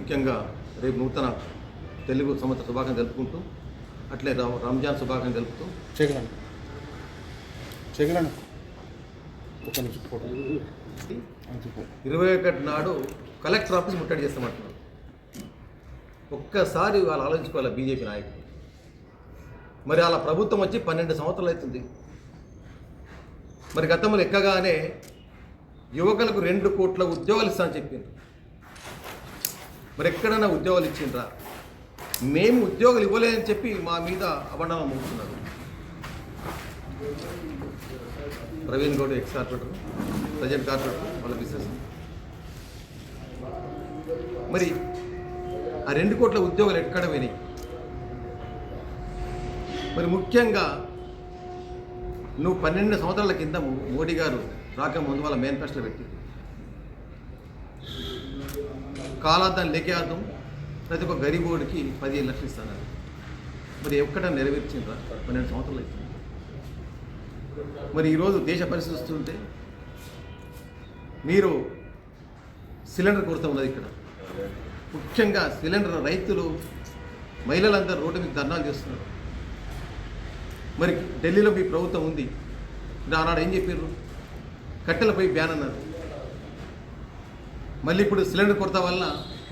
ముఖ్యంగా రేపు నూతన తెలుగు సంవత్సర శుభాకాంక్షలు తెలుపుకుంటూ అట్లే రంజాన్ శుభాకాంక్షలు తెలుపుతూ చెగలను 21 నాడు కలెక్టర్ ఆఫీస్ ముట్టడి చేస్తామంటున్నారు. ఒక్కసారి వాళ్ళు ఆలోచించుకోవాలి బీజేపీ నాయకులు. మరి అలా ప్రభుత్వం వచ్చి 12 సంవత్సరాలు అవుతుంది. మరి గతంలో ఎక్కగానే యువకులకు 2 కోట్ల ఉద్యోగాలు ఇస్తామని చెప్పిండ్రు. మరి ఎక్కడైనా ఉద్యోగాలు ఇచ్చిండ్రా? మేము ఉద్యోగాలు ఇవ్వలేదని చెప్పి మా మీద అబండాలు మోపుతున్నారు. Praveen Goud ex corporator, present corporator, వాళ్ళ బిజినెస్. మరి ఆ 2 కోట్ల ఉద్యోగాలు ఎక్కడ పోయినాయి? మరి ముఖ్యంగా నువ్వు 12 సంవత్సరాల కింద మోడీ గారు రాకముందు వాళ్ళ మేనిఫెస్టోలో పెట్టి కాలార్థం లేకేద్దాం, ప్రతి ఒక్క గరీబోడికి 15 లక్షలు ఇస్తున్నారు. మరి ఎక్కడ నెరవేర్చిండ్రా? 12 సంవత్సరాలు అవుతుంది. మరి ఈరోజు దేశ పరిస్థితి వస్తుంటే మీరు సిలిండర్ కొరత ఉన్నది ఇక్కడ. ముఖ్యంగా సిలిండర్ రైతులు, మహిళలందరూ రోడ్డు మీద ధర్నాలు చేస్తున్నారు. మరి ఢిల్లీలో మీ ప్రభుత్వం ఉంది, ఆనాడు ఏం చెప్పారు? కట్టెలపై బ్యాన్ అన్నారు. మళ్ళీ ఇప్పుడు సిలిండర్ కొరత వల్ల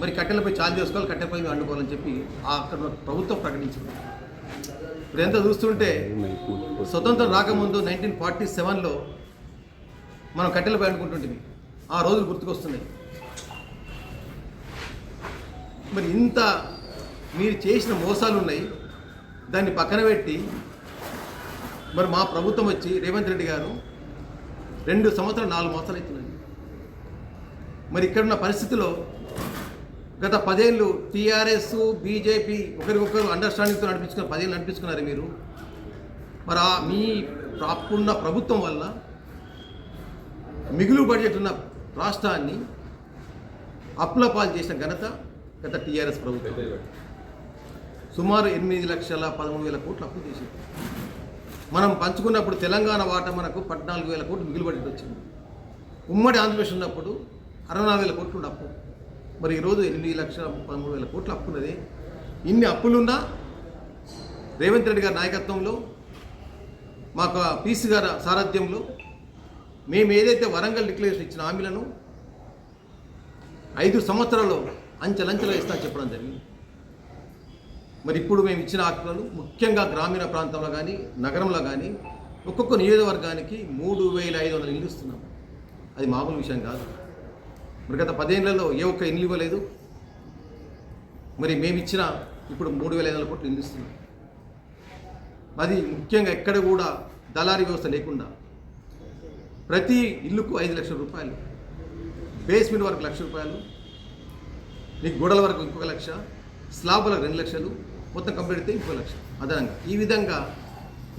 మరి కట్టెలపై చార్జ్ చేసుకోవాలి, కట్టెలపై వండుకోవాలని చెప్పి అక్కడ ప్రభుత్వం ప్రకటించింది. ఇప్పుడు ఎంత చూస్తుంటే స్వతంత్రం రాకముందు 1947లో మనం కట్టెలపై వండుకుంటుంటివి. ఆ రోజులు గుర్తుకొస్తున్నాయి. మరి ఇంత మీరు చేసిన మోసాలు ఉన్నాయి, దాన్ని పక్కన పెట్టి మరి మా ప్రభుత్వం వచ్చి రేవంత్ రెడ్డి గారు 2 సంవత్సరాలు 4 మాసాలు అవుతున్నాయి. మరి ఇక్కడున్న పరిస్థితిలో గత 10 ఏళ్ళు టీఆర్ఎస్ బీజేపీ ఒకరికొకరు అండర్స్టాండింగ్తో నడిపించుకున్నారు. 10 ఏళ్ళు నడిపించుకున్నారు మీరు. మరి మీ అప్పుడున్న ప్రభుత్వం వల్ల మిగులు బడ్జెట్ ఉన్న రాష్ట్రాన్ని అప్పుల పాలు చేసిన ఘనత గత టీఆర్ఎస్ ప్రభుత్వం. సుమారు 8,13,000 కోట్లు అప్పు చేసింది. మనం పంచుకున్నప్పుడు తెలంగాణ వాటా మనకు 14,000 కోట్లు మిగులు బడ్జెట్ వచ్చింది. ఉమ్మడి ఆంధ్రప్రదేశ్ ఉన్నప్పుడు 64,000 కోట్లు అప్పు. మరి ఈరోజు 8,13,000 కోట్లు అప్పు ఉన్నది. ఇన్ని అప్పులున్నా రేవంత్ రెడ్డి గారి నాయకత్వంలో, మాకు పీసీ గారి సారథ్యంలో మేము ఏదైతే వరంగల్ డిక్లరేషన్ ఇచ్చిన హామీలను 5 సంవత్సరాల్లో అంచెలంచెలు ఇస్తామని చెప్పడం జరిగింది. మరి ఇప్పుడు మేము ఇచ్చిన హామీలు ముఖ్యంగా గ్రామీణ ప్రాంతంలో కానీ నగరంలో కానీ ఒక్కొక్క నియోజకవర్గానికి 3,500 ఇల్లు ఇస్తున్నాం. అది మామూలు విషయం కాదు. మరి గత 10 ఏళ్లలో ఏ ఒక్క ఇల్లు ఇవ్వలేదు. మరి మేము ఇచ్చిన ఇప్పుడు 3,500 కోట్లు ఇల్లు ఇస్తున్నాం. అది ముఖ్యంగా ఎక్కడ కూడా దళారీ వ్యవస్థ లేకుండా ప్రతి ఇల్లుకు 5 లక్షల రూపాయలు, బేస్మెంట్ వరకు 1 లక్ష రూపాయలు, నీకు గోడల వరకు 1 లక్ష, స్లాబ్లకు 2 లక్షలు, మొత్తం కంప్లీట్ అయితే 1 లక్ష అదనంగా. ఈ విధంగా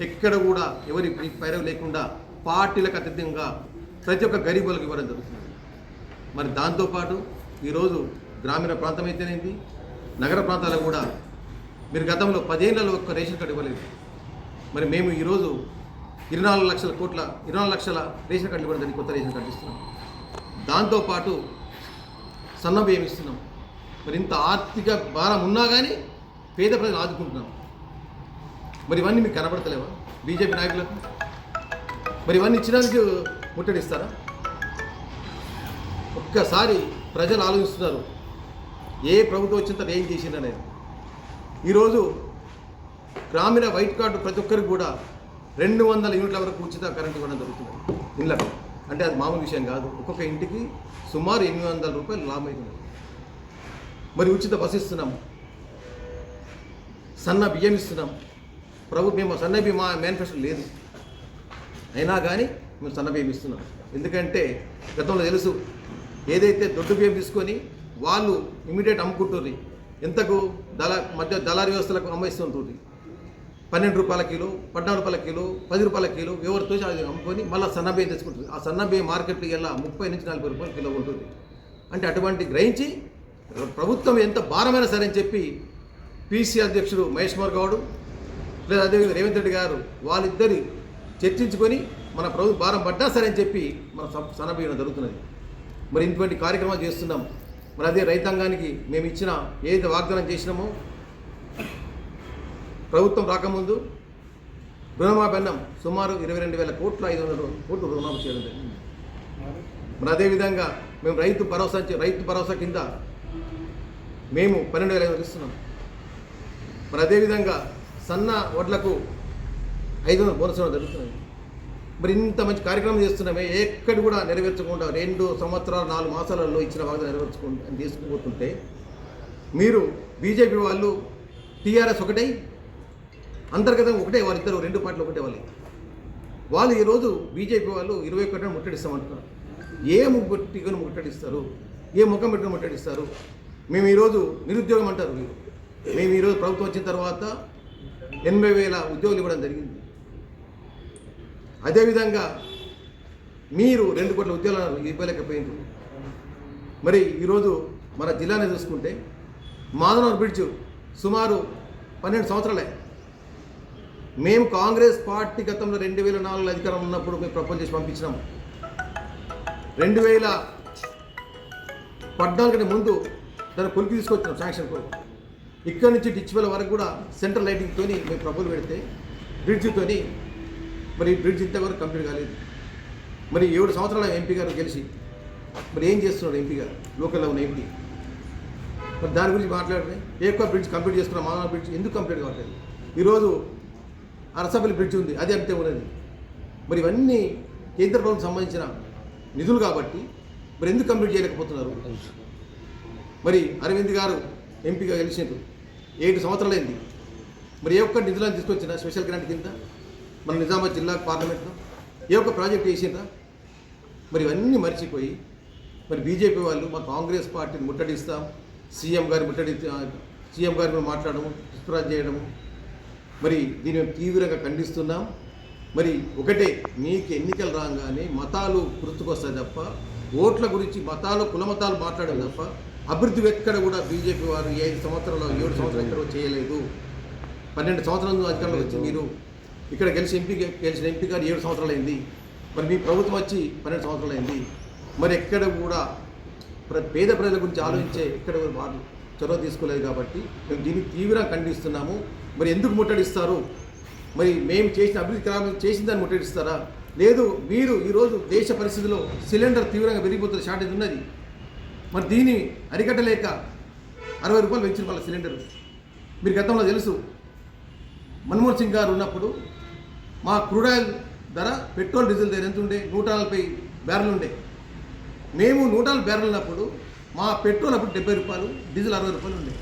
ఎక్కడ కూడా ఎవరి పైరవి లేకుండా పార్టీలకు అతీతంగా ప్రతి ఒక్క గరీబులకు ఇవ్వడం జరుగుతుంది. మరి దాంతోపాటు ఈరోజు గ్రామీణ ప్రాంతం అయితేనేది, నగర ప్రాంతాలకు కూడా మీరు గతంలో 10 ఏళ్లలో ఒక్క రేషన్ కార్డు ఇవ్వలేదు. మరి మేము ఈరోజు 24 లక్షల రేషన్ కార్డులు ఇవ్వడం జరిగింది. కొత్త రేషన్ కార్డు ఇస్తున్నాం. దాంతోపాటు సన్న బియ్యం ఇస్తున్నాం. మరి ఇంత ఆర్థిక భారం ఉన్నా కానీ పేద ప్రజలు ఆదుకుంటున్నాం. మరి ఇవన్నీ మీకు కనబడతలేవా బీజేపీ నాయకులకు? మరి ఇవన్నీ ఇచ్చినందుకు ముట్టడిస్తారా? ఒక్కసారి ప్రజలు ఆలోచిస్తున్నారు ఏ ప్రభుత్వం వచ్చిన తర్వాత ఏం చేసిందనేది. ఈరోజు గ్రామీణ వైట్ కార్డు ప్రతి ఒక్కరికి కూడా 200 యూనిట్ల వరకు ఉచిత కరెంట్ ఇవ్వడం జరుగుతుంది ఇళ్ళకు. అంటే అది మామూలు విషయం కాదు. ఒక్కొక్క ఇంటికి సుమారు 800 రూపాయలు లాభం అవుతుంది. మరి ఉచిత బస్సు ఇస్తున్నాం, సన్న బియ్యం ఇస్తున్నాం. మేము సన్న బియ్యం మా మేనిఫెస్టో లేదు, అయినా కానీ మేము సన్న బియ్యం ఇస్తున్నాం. ఎందుకంటే గతంలో తెలుసు, ఏదైతే దొడ్డు బియ్యం తీసుకొని వాళ్ళు ఇమీడియట్ అమ్ముకుంటుంది, ఎంతకు దళారీ వ్యవస్థలకు అమ్మేస్తుంటుంది. 12 రూపాయల కిలో, 14 రూపాయల కిలో, 10 రూపాయల కిలో ఎవరితో అది అమ్ముకొని మళ్ళీ సన్న బియ్యం తెచ్చుకుంటుంది. ఆ సన్న బియ్యం మార్కెట్లో ఇలా 30 నుంచి 40 రూపాయల కిలో ఉంటుంది. అంటే అటువంటి గ్రహించి ప్రభుత్వం ఎంత భారమైనా సరే అని చెప్పి పీసీ అధ్యక్షుడు మహేష్ కుమార్ గౌడ్ లేదా అదేవిధంగా రేవంత్ రెడ్డి గారు వాళ్ళిద్దరి చర్చించుకొని మన ప్రభుత్వ భారం పడ్డా సరే అని చెప్పి మన సన్నబియ్యం జరుగుతున్నది. మరి ఇటువంటి కార్యక్రమాలు చేస్తున్నాం. మరి అదే రైతాంగానికి మేము ఇచ్చిన ఏదైతే వాగ్దానం చేసినామో ప్రభుత్వం రాకముందు రుణమాఫీ సుమారు 22,000 కోట్ల 500 కోట్లు రుణమాఫీ చేయడం జరిగింది. మరి అదేవిధంగా మేము రైతు భరోసా కింద మేము 12,500 ఇస్తున్నాం. మరి అదేవిధంగా సన్న వడ్లకు 500 బోనస్ ఇవ్వడం జరుగుతున్నాయి. మరి ఇంత మంచి కార్యక్రమం చేస్తున్నామే, ఎక్కడ కూడా నెరవేర్చకుండా 2 సంవత్సరాలు 4 మాసాలలో ఇచ్చిన వాగ్దానం నెరవేర్చుకుంటూ తీసుకుపోతుంటే మీరు బీజేపీ వాళ్ళు టీఆర్ఎస్ ఒకటే అంతర్గతంగా ఒకటే, వాళ్ళిద్దరు 2 పార్టీలు ఒకటే వాళ్ళు ఈరోజు బీజేపీ వాళ్ళు 21 ముట్టడిస్తామంటున్నారు. ఏ ముట్టుకొని ముట్టడిస్తారు? ఏ ముఖం పెట్టుకుని ముట్టడిస్తారు? మేము ఈరోజు నిరుద్యోగం అంటారు. మేము ఈరోజు ప్రభుత్వం వచ్చిన తర్వాత 80,000 ఉద్యోగులు ఇవ్వడం జరిగింది. అదేవిధంగా మీరు 2 కోట్ల ఉద్యోగాలు ఇవ్వలేకపోయింది. మరి ఈరోజు మన జిల్లాని చూసుకుంటే మాధవనగర్ బ్రిడ్జ్ సుమారు 12 సంవత్సరాలే. మేము కాంగ్రెస్ పార్టీ గతంలో 2004 అధికారం ఉన్నప్పుడు మేము ప్రపోజ్ చేసి పంపించినాం. 2014 కంటే ముందు దాన్ని కొలికి తీసుకొచ్చినాం శాంక్షన్ కొరకు. ఇక్కడ నుంచి డిచ్వెల్ వరకు కూడా సెంట్రల్ లైటింగ్తో మేము ప్రపోజల్ పెడితే బ్రిడ్జ్తో మరి బ్రిడ్జ్ ఇంతవరకు కంప్లీట్ కాలేదు. మరి 7 సంవత్సరాల ఎంపీ గారు గెలిచి మరి ఏం చేస్తున్నాడు ఎంపీ గారు, లోకల్లో ఉన్న ఎంపీ? మరి దాని గురించి మాట్లాడితే ఎక్కువ బ్రిడ్జ్ కంప్లీట్ చేసుకున్న మాధవ బ్రిడ్జ్ ఎందుకు కంప్లీట్ కావట్లేదు? ఈరోజు అరసపల్లి బ్రిడ్జ్ ఉంది, అది అంతే ఉన్నది. మరి ఇవన్నీ కేంద్ర ప్రభుత్వం సంబంధించిన నిధులు కాబట్టి మరి ఎందుకు కంప్లీట్ చేయలేకపోతున్నారు? మరి అరవింద్ గారు ఎంపీగా గెలిచినారు, 7 సంవత్సరాలైంది. మరి ఏ ఒక్క నిధులను తీసుకొచ్చిన స్పెషల్ గ్రాంట్ కింద మన నిజామాబాద్ జిల్లా పార్లమెంట్లో ఏ ఒక్క ప్రాజెక్ట్ వేసిందా? మరి ఇవన్నీ మర్చిపోయి మరి బీజేపీ వాళ్ళు మా కాంగ్రెస్ పార్టీని ముట్టడిస్తాం, సీఎం గారిని మాట్లాడము, దుష్ప్రచారం చేయడము, మరి దీన్ని మేము తీవ్రంగా ఖండిస్తున్నాం. మరి ఒకటే, మీకు ఎన్నికలు రాగానే మతాలు గుర్తుకొస్తాయి తప్ప ఓట్ల గురించి మతాలు కుల మతాలు మాట్లాడడం తప్ప అభివృద్ధి ఎక్కడ కూడా బీజేపీ వారు 5 సంవత్సరాలు 7 సంవత్సరాలు ఎక్కడో చేయలేదు. 12 సంవత్సరాల అధికారంలో వచ్చి మీరు ఇక్కడ గెలిచిన ఎంపీ గారు 7 సంవత్సరాలు అయింది. మరి మీ ప్రభుత్వం వచ్చి 12 సంవత్సరాలు అయింది. మరి ఎక్కడ కూడా పేద ప్రజల గురించి ఆలోచించే ఎక్కడ వారు చొరవ తీసుకోలేదు. కాబట్టి మేము దీన్ని తీవ్రంగా ఖండిస్తున్నాము. మరి ఎందుకు ముట్టడిస్తారు? మరి మేము చేసిన అభివృద్ధి కార్యక్రమం చేసిన దాన్ని ముట్టడిస్తారా? లేదు, మీరు ఈరోజు దేశ పరిస్థితిలో సిలిండర్ తీవ్రంగా పెరిగిపోతున్న షార్టేజ్ ఉన్నది. మరి దీన్ని అరికట్టలేక 60 రూపాయలు పెంచిన వాళ్ళ సిలిండర్. మీరు గతంలో తెలుసు, మన్మోహన్ సింగ్ గారు ఉన్నప్పుడు మా క్రూడ్ ఆయిల్ ధర పెట్రోల్ డీజిల్ ధర ఎంత ఉండే? 140 బ్యారెల్ ఉండే. మేము 140 బ్యారెల్ ఉన్నప్పుడు మా పెట్రోల్ అప్పుడు 70 రూపాయలు, డీజిల్ 60 రూపాయలు ఉండే.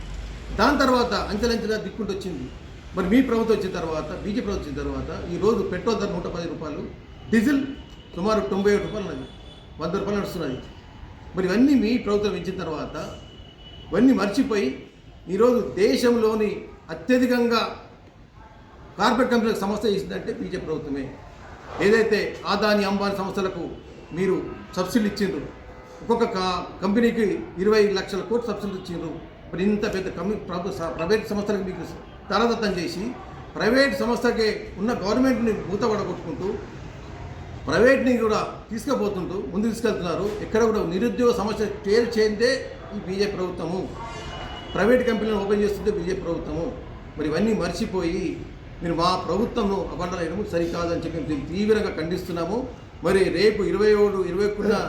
దాని తర్వాత అంచెలంచెలుగా దిక్కుంటూ వచ్చింది. మరి మీ ప్రభుత్వం వచ్చిన తర్వాత, బీజేపీ ప్రభుత్వం వచ్చిన తర్వాత ఈరోజు పెట్రోల్ ధర 110 రూపాయలు, డీజిల్ సుమారు 97 రూపాయలు ఉన్నది, 100 రూపాయలు నడుస్తున్నది. మరి ఇవన్నీ మీ ప్రభుత్వం ఇచ్చిన తర్వాత ఇవన్నీ మర్చిపోయి ఈరోజు దేశంలోని అత్యధికంగా కార్పొరేట్ కంపెనీలకు సంస్థ ఇచ్చిందంటే బీజేపీ ప్రభుత్వమే. ఏదైతే ఆదాని అంబానీ సంస్థలకు మీరు సబ్సిడీలు ఇచ్చిండ్రు, ఒక్కొక్క కంపెనీకి 20 లక్షల కోట్లు సబ్సిడీలు ఇచ్చిండ్రు. మరి ఇంత పెద్ద ప్రైవేట్ సంస్థలకు మీకు తలదత్తం చేసి ప్రైవేట్ సంస్థకే ఉన్న గవర్నమెంట్ని మూతపడగొట్టుకుంటూ ప్రైవేట్ని కూడా తీసుకుపోతుంటూ ముందుకు తీసుకెళ్తున్నారు. ఎక్కడ కూడా నిరుద్యోగ సమస్య క్లియర్ చేయందే ఈ బీజేపీ ప్రభుత్వము. ప్రైవేట్ కంపెనీలను ఓపెన్ చేస్తుంటే బీజేపీ ప్రభుత్వము. మరి ఇవన్నీ మర్చిపోయి మీరు మా ప్రభుత్వంను అబండలేయడం సరికాదని చెప్పి మేము తీవ్రంగా ఖండిస్తున్నాము. మరి రేపు 27, 21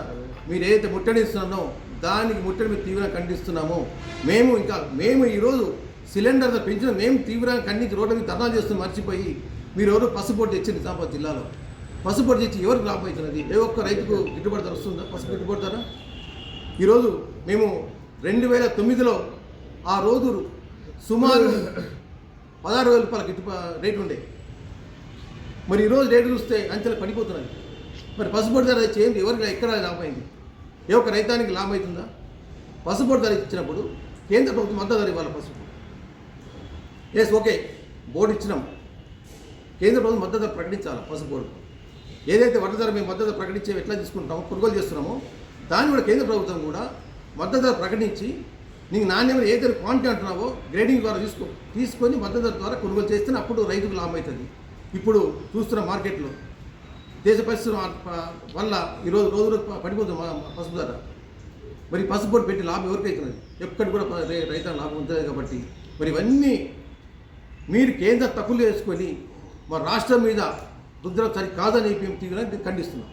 మీరు ఏదైతే ముట్టడిస్తున్నారో దానికి ముట్టడి మేము తీవ్రంగా ఖండిస్తున్నాము. మేము ఈరోజు సిలిండర్ పెంచిన మేము తీవ్రంగా ఖండించి రోడ్ల మీద ధర్నాలు చేస్తున్నాం. మర్చిపోయి మీరు ఎవరు పసుపొట్టు తెచ్చింది నిజామాబాద్ జిల్లాలో. పసుపొట్టు తెచ్చి ఎవరికి లాభం అవుతున్నది? ఏ ఒక్క రైతుకు గిట్టుబాటు ధర వస్తుందా? పసుపు గిట్టుబాటు ధర ఈరోజు మేము 2009లో ఆ రోజు సుమారు 16,000 రూపాయల రేటు ఉండే. మరి ఈరోజు రేటు చూస్తే అంచెలు పడిపోతున్నాయి. మరి పసుపొట్టు ధర చేయండి, ఎవరికి ఎక్కడ లాభం అయింది? ఏ ఒక్క రైతానికి లాభం అవుతుందా? పసుపొట్టు ధర ఇచ్చినప్పుడు కేంద్ర ప్రభుత్వం మద్దతు ధర ఇవ్వాలి. పసుపు ఎస్ ఓకే, బోర్డు ఇచ్చినాం, కేంద్ర ప్రభుత్వం మద్దతు ధర ప్రకటించాలి. పసుపు బోర్డు ఏదైతే వడ్ల ధర మేము మద్దతు ధర ప్రకటించే ఎట్లా తీసుకుంటామో కొనుగోలు చేస్తున్నామో దాన్ని కూడా కేంద్ర ప్రభుత్వం కూడా మద్దతు ధర ప్రకటించి నీకు నాణ్యమైన ఏదైతే క్వాంటిటీ అంటున్నావో గ్రేడింగ్ ద్వారా తీసుకొని మద్దతు ధర ద్వారా కొనుగోలు చేస్తేనే అప్పుడు రైతుకు లాభం అవుతుంది. ఇప్పుడు చూస్తున్న మార్కెట్లో దేశ పరిస్థితుల వల్ల ఈరోజు రోజు పడిపోతుంది పసుపు ధర. మరి పసుపు బోర్డు పెట్టి లాభం ఎవరికైతున్నది? ఎక్కడ కూడా రైతాంగ లాభం ఉంటుంది కాబట్టి మరి ఇవన్నీ మీరు కేంద్ర తక్కువ వేసుకొని మా రాష్ట్రం మీద రుద్రం సరి కాదని మేము తీవ్రంగా ఖండిస్తున్నాం.